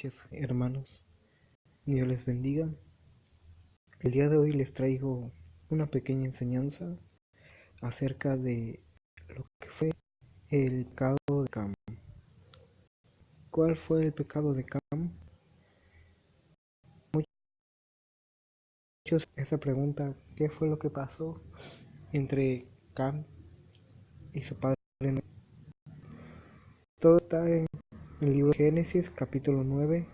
noches, hermanos. Dios les bendiga. El día de hoy les traigo una pequeña enseñanza acerca de lo que fue el pecado de Cam. ¿Cuál fue el pecado de Cam? Muchos esa pregunta, ¿qué fue lo que pasó entre Cam y su padre? Todo está en el libro de Génesis, capítulo 9,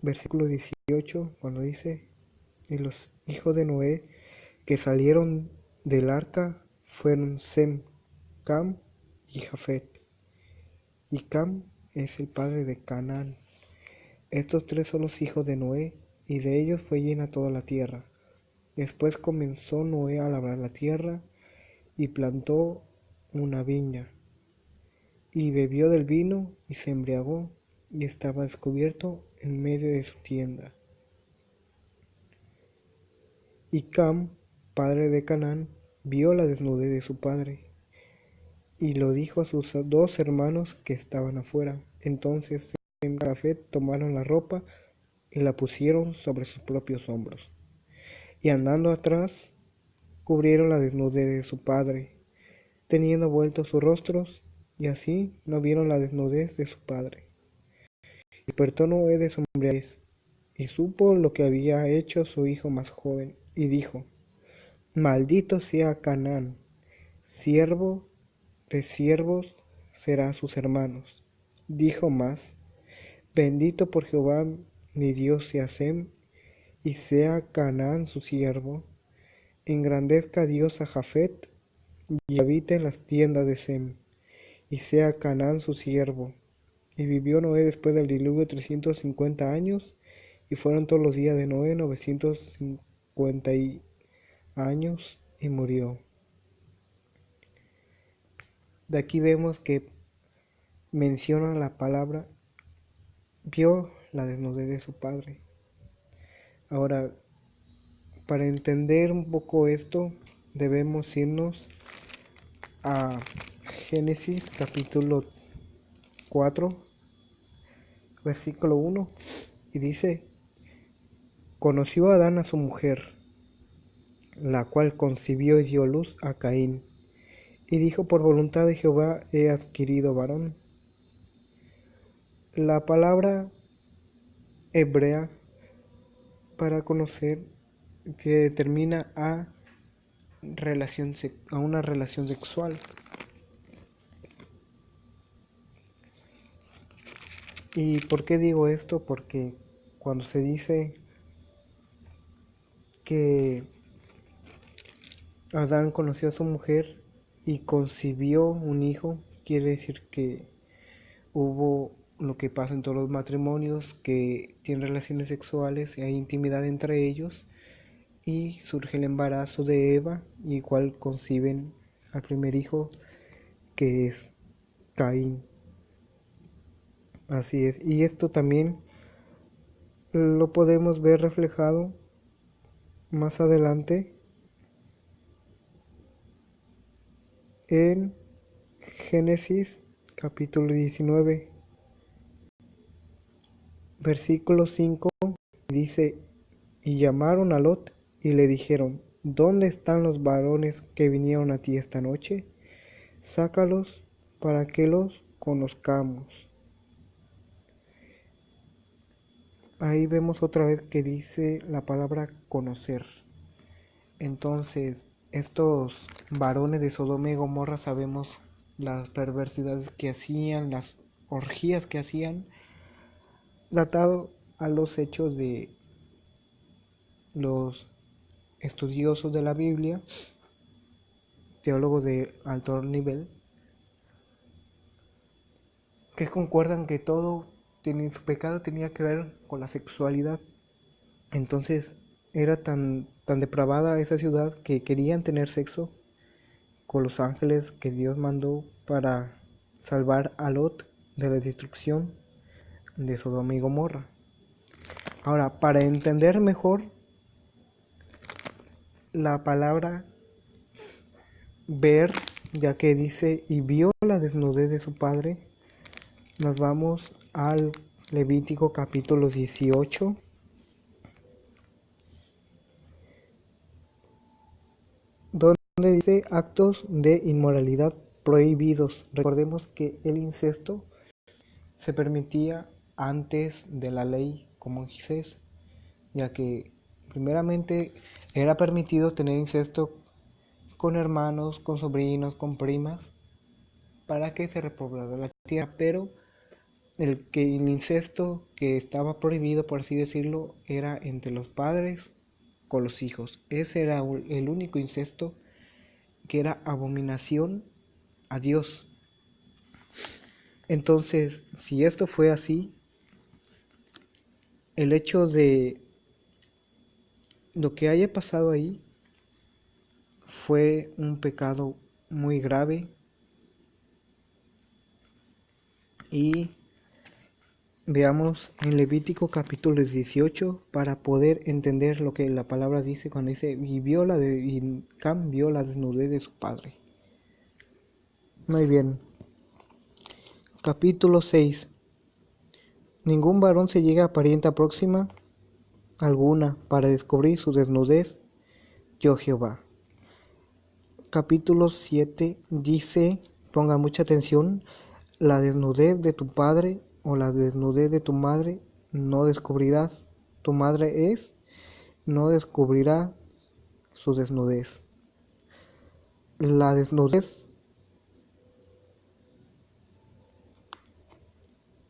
versículo 18, cuando dice: y los hijos de Noé que salieron del arca fueron Sem, Cam y Jafet. Y Cam es el padre de Canaán. Estos tres son los hijos de Noé, y de ellos fue llena toda la tierra. Después comenzó Noé a labrar la tierra, y plantó una viña, y bebió del vino, y se embriagó, y estaba descubierto en medio de su tienda. Y Cam, padre de Canaán, vio la desnudez de su padre, y lo dijo a sus dos hermanos que estaban afuera. Entonces Sem y Jafet tomaron la ropa y la pusieron sobre sus propios hombros, y andando atrás, cubrieron la desnudez de su padre, teniendo vueltos sus rostros, y así no vieron la desnudez de su padre. Y despertó Noé de su embriaguez, y supo lo que había hecho su hijo más joven, y dijo: maldito sea Canaán, siervo de siervos será sus hermanos. Dijo más: bendito por Jehová mi Dios sea Sem, y sea Canaán su siervo. Engrandezca Dios a Jafet, y habite en las tiendas de Sem, y sea Canaán su siervo. Y vivió Noé después del diluvio 350 años, y fueron todos los días de Noé 950 años, y murió. De aquí vemos que menciona la palabra vio la desnudez de su padre. Ahora, para entender un poco esto, debemos irnos a Génesis capítulo 4, versículo 1, y dice: conoció Adán a su mujer, la cual concibió y dio luz a Caín, y dijo: por voluntad de Jehová he adquirido varón. La palabra hebrea para conocer que determina a una relación sexual. ¿Y por qué digo esto? Porque cuando se dice que Adán conoció a su mujer y concibió un hijo, quiere decir que hubo lo que pasa en todos los matrimonios, que tienen relaciones sexuales y hay intimidad entre ellos, y surge el embarazo de Eva, y cual conciben al primer hijo, que es Caín. Así es, y esto también lo podemos ver reflejado más adelante en Génesis capítulo 19, versículo 5, dice: y llamaron a Lot y le dijeron: ¿dónde están los varones que vinieron a ti esta noche? Sácalos para que los conozcamos. Ahí vemos otra vez que dice la palabra conocer. Entonces, estos varones de Sodoma y Gomorra, sabemos las perversidades que hacían, las orgías que hacían, datado a los hechos de los estudiosos de la Biblia, teólogos de alto nivel, que concuerdan que todo su pecado tenía que ver con la sexualidad. Entonces era tan depravada esa ciudad que querían tener sexo con los ángeles que Dios mandó para salvar a Lot de la destrucción de Sodoma y Gomorra. Ahora, para entender mejor la palabra ver, ya que dice: y vio la desnudez de su padre, nos vamos al Levítico capítulo 18, donde dice actos de inmoralidad prohibidos. Recordemos que el incesto se permitía antes de la ley con Moisés, ya que primeramente era permitido tener incesto con hermanos, con sobrinos, con primas, para que se repoblara la tierra, pero el incesto que estaba prohibido, por así decirlo, era entre los padres con los hijos. Ese era el único incesto que era abominación a Dios. Entonces, si esto fue así, el hecho de lo que haya pasado ahí fue un pecado muy grave, y veamos en Levítico capítulo 18 para poder entender lo que la palabra dice cuando dice y Cam vio la desnudez de su padre. Muy bien. Capítulo 6. Ningún varón se llega a parienta próxima alguna para descubrir su desnudez, yo Jehová. Capítulo 7 dice, ponga mucha atención, la desnudez de tu padre o la desnudez de tu madre no descubrirás. Tu madre no descubrirá su desnudez. La desnudez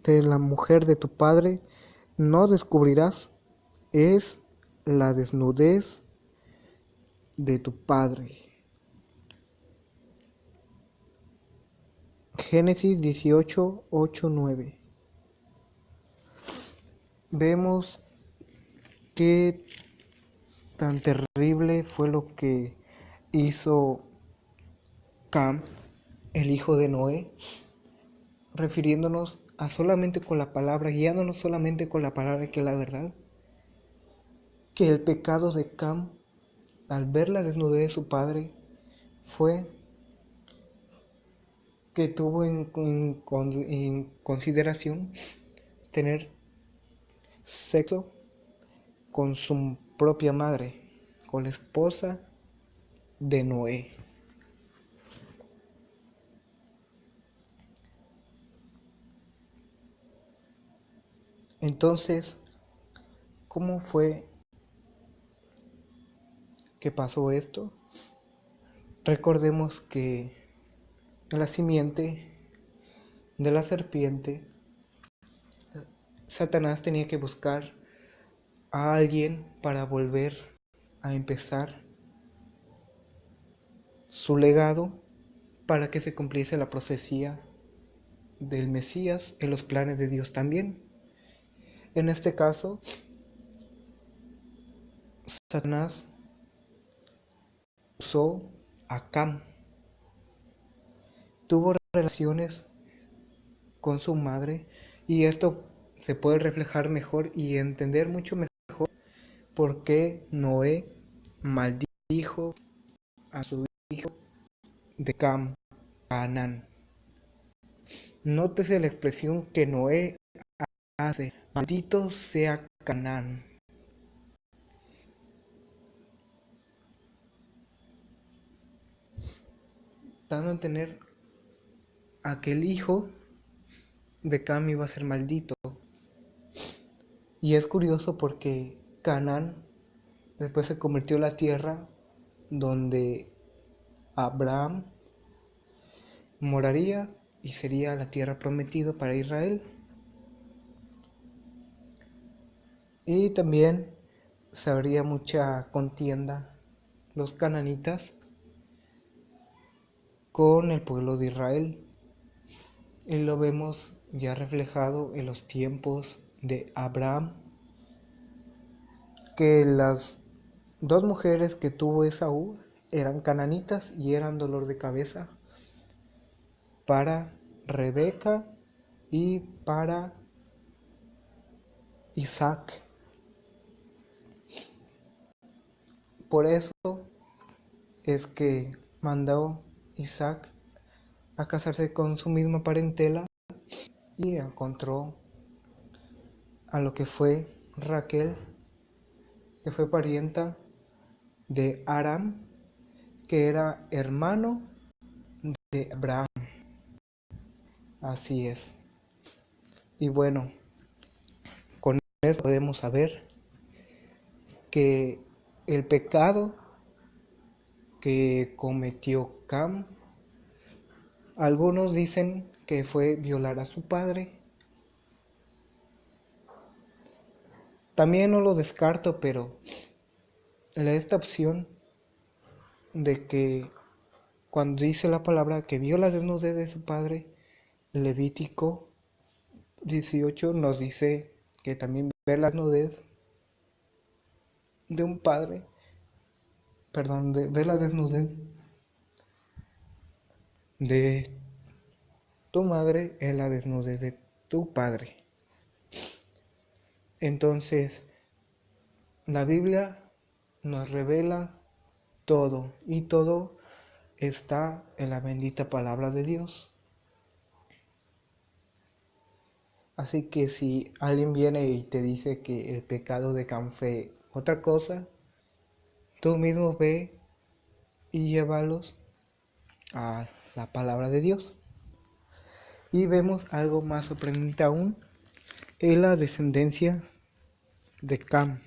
de la mujer de tu padre no descubrirás, es la desnudez de tu padre. Génesis 18, 8, 9. Vemos qué tan terrible fue lo que hizo Cam, el hijo de Noé, refiriéndonos a solamente con la palabra, guiándonos solamente con la palabra que es la verdad, que el pecado de Cam, al ver la desnudez de su padre, fue que tuvo en consideración tener sexo con su propia madre, con la esposa de Noé. Entonces, ¿cómo fue que pasó esto? Recordemos que la simiente de la serpiente, Satanás tenía que buscar a alguien para volver a empezar su legado, para que se cumpliese la profecía del Mesías en los planes de Dios también. En este caso, Satanás usó a Cam, tuvo relaciones con su madre, y esto se puede reflejar mejor y entender mucho mejor por qué Noé maldijo a su hijo de Cam, Canaán. Nótese la expresión que Noé hace: maldito sea Canaán. Dando a entender a que el hijo de Cam iba a ser maldito. Y es curioso porque Canaán después se convirtió en la tierra donde Abraham moraría y sería la tierra prometida para Israel. Y también se habría mucha contienda los cananitas con el pueblo de Israel. Y lo vemos ya reflejado en los tiempos de Abraham, que las dos mujeres que tuvo Esaú eran cananitas y eran dolor de cabeza para Rebeca y para Isaac. Por eso es que mandó Isaac a casarse con su misma parentela y encontró a lo que fue Raquel, que fue parienta de Aram, que era hermano de Abraham. Así es. Y bueno, con eso podemos saber que el pecado que cometió Cam, algunos dicen que fue violar a su padre. También no lo descarto, pero esta opción de que cuando dice la palabra que vio la desnudez de su padre, Levítico 18 nos dice que también ver la desnudez de un padre, ver la desnudez de tu madre es la desnudez de tu padre. Entonces, la Biblia nos revela todo, y todo está en la bendita palabra de Dios. Así que si alguien viene y te dice que el pecado de Cam fue otra cosa, tú mismo ve y llévalos a la palabra de Dios. Y vemos algo más sorprendente aún, es la descendencia de Cam,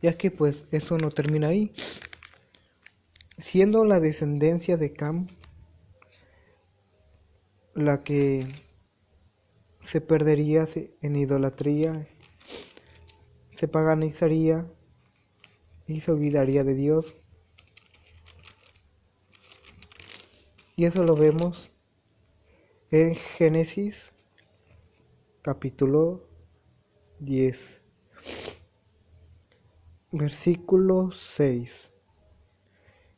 ya que pues eso no termina ahí. Siendo la descendencia de Cam la que se perdería en idolatría, se paganizaría y se olvidaría de Dios. Y eso lo vemos en Génesis capítulo 10, versículo 6.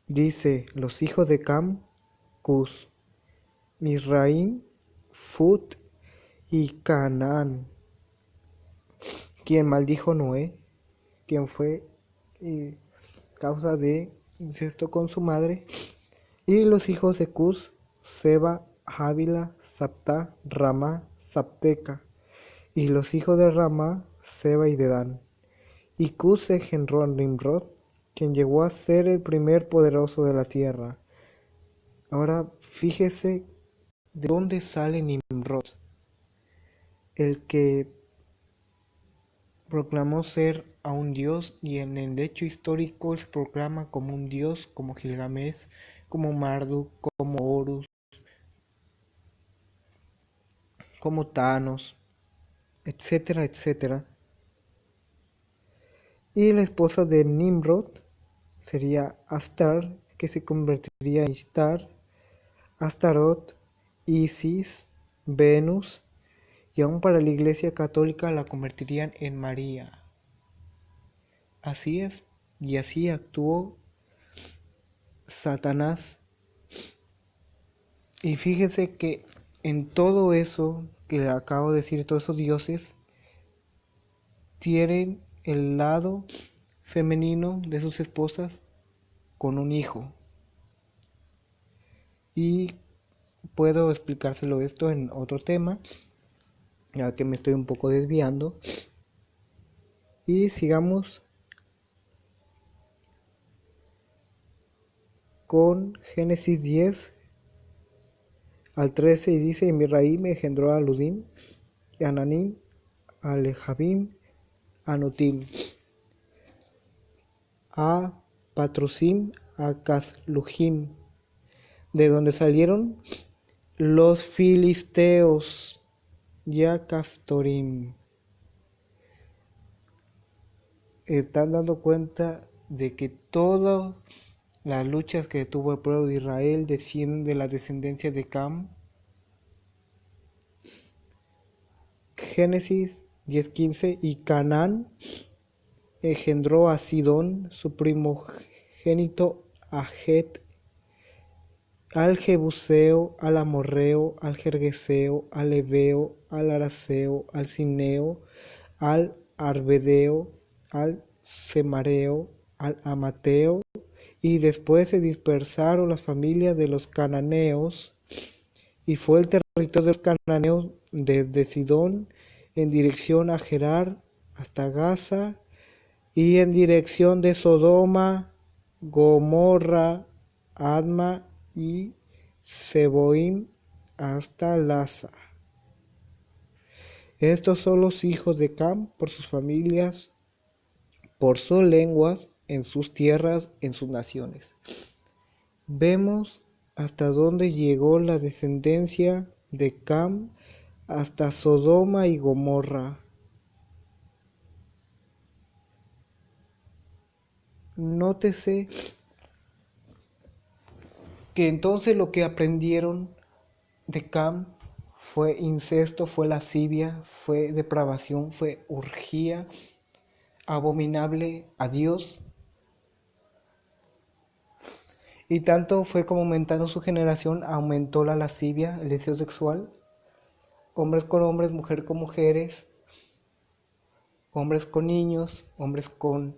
Dice: los hijos de Cam, Cus, Misraim, Fut y Canaán, quien maldijo Noé, quien fue causa de incesto con su madre. Y los hijos de Cus, Seba, Jávila, Saptá, Ramá, Sapteca. Y los hijos de Ramá, Seba y Dedán. Y Cus engendró a Nimrod, quien llegó a ser el primer poderoso de la tierra. Ahora fíjese de dónde sale Nimrod, el que proclamó ser a un dios, y en el hecho histórico se proclama como un dios, como Gilgamesh, como Marduk, como Horus, como Thanos, etcétera, etcétera. Y la esposa de Nimrod sería Astar, que se convertiría en Ishtar, Astarot, Isis, Venus, y aún para la Iglesia Católica la convertirían en María. Así es, y así actuó Satanás. Y fíjese que en todo eso que le acabo de decir, todos esos dioses tienen el lado femenino de sus esposas con un hijo. Y puedo explicárselo esto en otro tema, ya que me estoy un poco desviando. Y sigamos con Génesis 10 al 13, y dice: y Misraim engendró a Ludim, y a Ananim, a Lejabim, a Notim, a Patrusim, a Caslujim, de donde salieron los filisteos, y a Caftorim. Están dando cuenta de que todas las luchas que tuvo el pueblo de Israel descienden de la descendencia de Cam. Génesis 10:15, y Canaán engendró a Sidón, su primogénito, a Het, al Jebuseo, al Amorreo, al Gergeseo, al Heveo, al Araceo, al Cineo, al Arvedeo, al Semareo, al Amateo. Y después se dispersaron las familias de los cananeos, y fue el territorio de los cananeos desde Sidón en dirección a Gerar hasta Gaza, y en dirección de Sodoma, Gomorra, Adma y Zeboim hasta Lasa. Estos son los hijos de Cam por sus familias, por sus lenguas, en sus tierras, en sus naciones. Vemos hasta dónde llegó la descendencia de Cam, hasta Sodoma y Gomorra. Nótese que entonces lo que aprendieron de Cam fue incesto, fue lascivia, fue depravación, fue orgía, abominable a Dios. Y tanto fue como aumentando su generación, aumentó la lascivia, el deseo sexual, hombres con hombres, mujeres con mujeres, hombres con niños, hombres con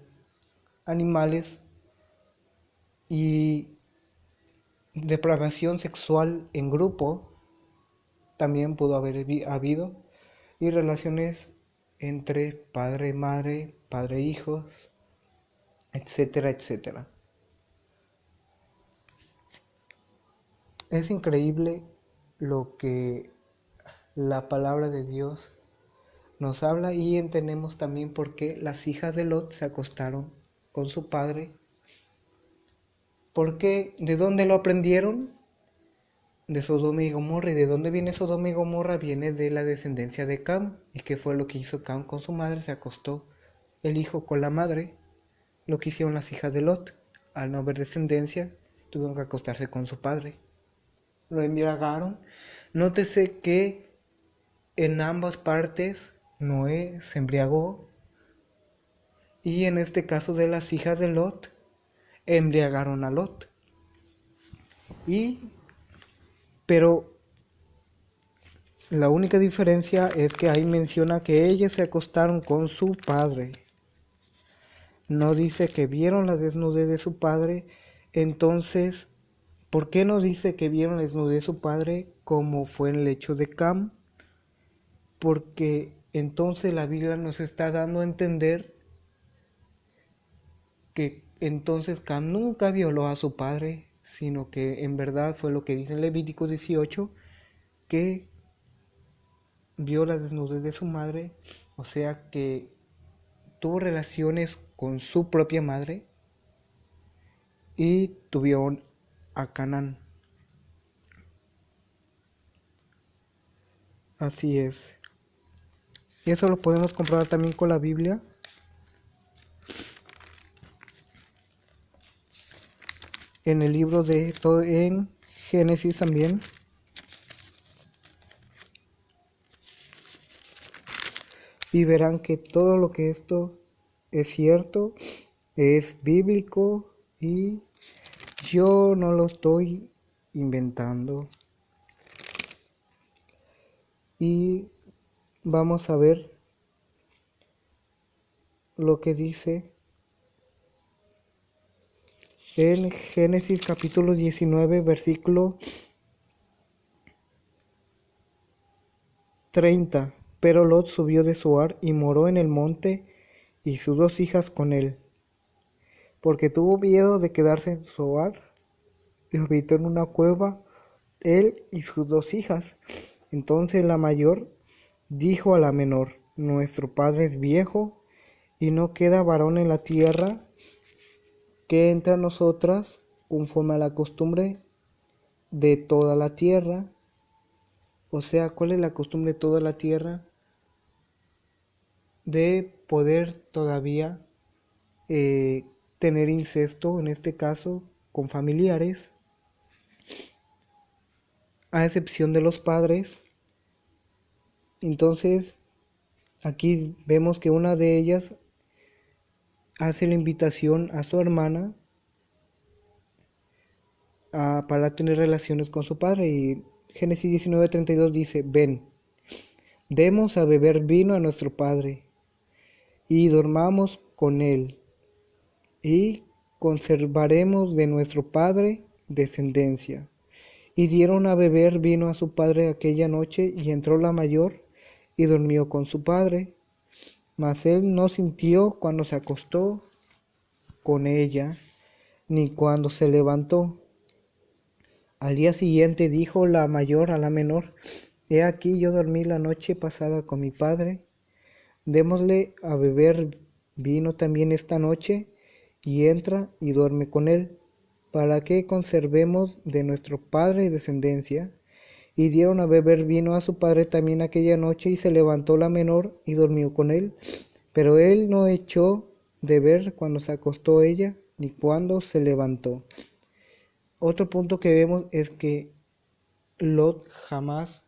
animales, y depravación sexual en grupo también pudo haber habido, y relaciones entre padre, madre, padre, hijos, etcétera, etcétera. Es increíble lo que la palabra de Dios nos habla, y entendemos también por qué las hijas de Lot se acostaron con su padre. Porque ¿de dónde lo aprendieron? De Sodoma y Gomorra. ¿Y de dónde viene Sodoma y Gomorra? Viene de la descendencia de Cam. ¿Y qué fue lo que hizo Cam con su madre? Se acostó el hijo con la madre. Lo que hicieron las hijas de Lot. Al no haber descendencia, tuvieron que acostarse con su padre. Lo embriagaron. Nótese que en ambas partes Noé se embriagó, y en este caso de las hijas de Lot, embriagaron a Lot. Pero la única diferencia es que ahí menciona que ellas se acostaron con su padre. No dice que vieron la desnudez de su padre. Entonces, ¿por qué no dice que vieron la desnudez de su padre como fue en el hecho de Cam? Porque entonces la Biblia nos está dando a entender que entonces Cam nunca violó a su padre, sino que en verdad fue lo que dice en Levítico 18, que vio la desnudez de su madre, o sea que tuvo relaciones con su propia madre, y tuvieron a Canaán. Así es. Y eso lo podemos comprobar también con la Biblia. En el libro en Génesis también. Y verán que todo lo que esto es cierto, es bíblico, y yo no lo estoy inventando. Y vamos a ver lo que dice en Génesis capítulo 19, versículo 30. Pero Lot subió de Zoar y moró en el monte, y sus dos hijas con él, porque tuvo miedo de quedarse en Zoar, y habitó en una cueva él y sus dos hijas. Entonces la mayor dijo a la menor: nuestro padre es viejo, y no queda varón en la tierra que entre a nosotras conforme a la costumbre de toda la tierra. O sea, ¿cuál es la costumbre de toda la tierra? De poder todavía tener incesto, en este caso con familiares, a excepción de los padres. Entonces aquí vemos que una de ellas hace la invitación a su hermana para tener relaciones con su padre, y Génesis 19:32 dice: ven, demos a beber vino a nuestro padre, y dormamos con él, y conservaremos de nuestro padre descendencia. Y dieron a beber vino a su padre aquella noche, y entró la mayor y durmió con su padre. Mas él no sintió cuando se acostó con ella, ni cuando se levantó. Al día siguiente dijo la mayor a la menor: He aquí, yo dormí la noche pasada con mi padre, démosle a beber vino también esta noche, y entra y duerme con él, para que conservemos de nuestro padre descendencia. Y dieron a beber vino a su padre también aquella noche, y se levantó la menor y durmió con él. Pero él no echó de ver cuando se acostó ella, ni cuando se levantó. Otro punto que vemos es que Lot jamás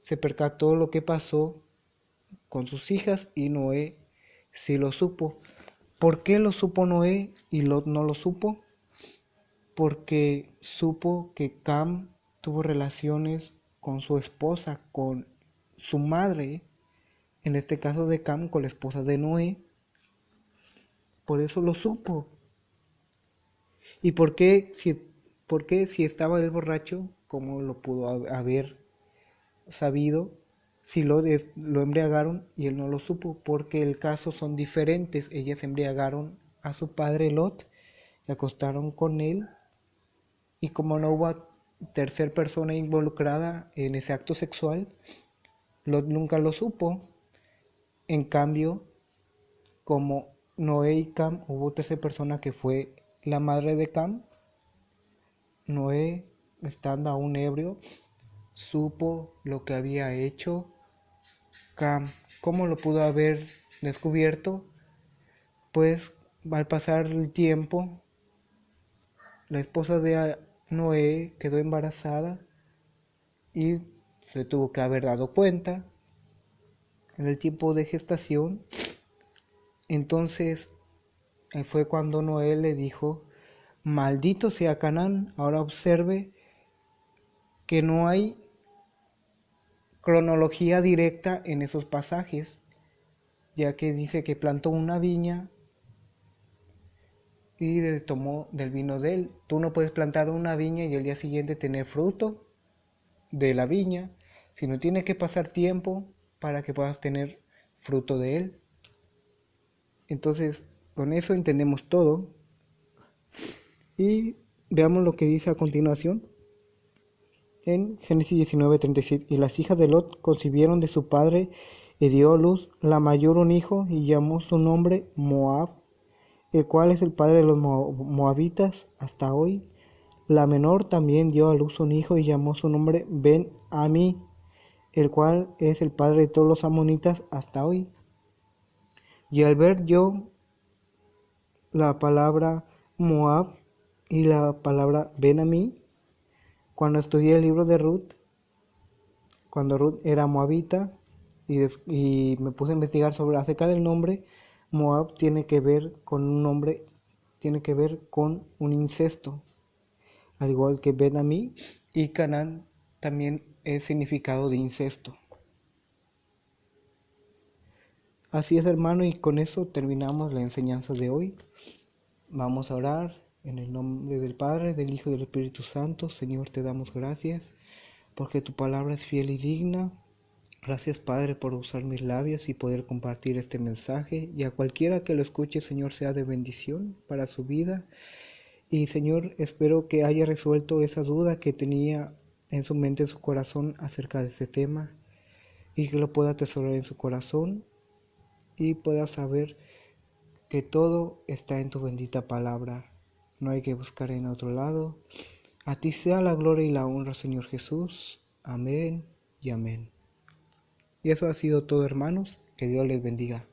se percató lo que pasó con sus hijas, y Noé sí lo supo. ¿Por qué lo supo Noé y Lot no lo supo? Porque supo que Cam tuvo relaciones con su esposa, con su madre, en este caso de Cam, con la esposa de Noé. Por eso lo supo. ¿Y por qué si estaba él borracho, cómo lo pudo haber sabido si lo embriagaron y él no lo supo? Porque el caso son diferentes. Ellas embriagaron a su padre Lot, se acostaron con él, y como no hubo tercer persona involucrada en ese acto sexual, Lot nunca lo supo. En cambio, como Noé y Cam, hubo tercera persona que fue la madre de Cam, Noé, estando aún ebrio, supo lo que había hecho Cam. ¿Cómo lo pudo haber descubierto? Pues al pasar el tiempo, la esposa de Noé quedó embarazada y se tuvo que haber dado cuenta en el tiempo de gestación. Entonces fue cuando Noé le dijo: Maldito sea Canaán. Ahora observe que no hay cronología directa en esos pasajes, ya que dice que plantó una viña y tomó del vino de él. Tú no puedes plantar una viña y el día siguiente tener fruto de la viña, sino tiene que pasar tiempo para que puedas tener fruto de él. Entonces, con eso entendemos todo. Y veamos lo que dice a continuación. En Génesis 19:36, y las hijas de Lot concibieron de su padre, y dio a luz la mayor un hijo, y llamó su nombre Moab, el cual es el padre de los moabitas hasta hoy. La menor también dio a luz un hijo, y llamó su nombre Ben-Ami, el cual es el padre de todos los amonitas hasta hoy. Y al ver yo la palabra Moab y la palabra Ben-Ami, cuando estudié el libro de Ruth, cuando Ruth era moabita, y me puse a investigar acerca del nombre, Moab tiene que ver con un nombre, tiene que ver con un incesto, al igual que Ben-Ami, y Canaán también es significado de incesto. Así es, hermano, y con eso terminamos la enseñanza de hoy. Vamos a orar en el nombre del Padre, del Hijo y del Espíritu Santo. Señor, te damos gracias porque tu palabra es fiel y digna. Gracias, Padre, por usar mis labios y poder compartir este mensaje, y a cualquiera que lo escuche, Señor, sea de bendición para su vida. Y Señor, espero que haya resuelto esa duda que tenía en su mente, en su corazón acerca de este tema, y que lo pueda atesorar en su corazón y pueda saber que todo está en tu bendita palabra. No hay que buscar en otro lado. A ti sea la gloria y la honra, Señor Jesús. Amén y amén. Y eso ha sido todo, hermanos. Que Dios les bendiga.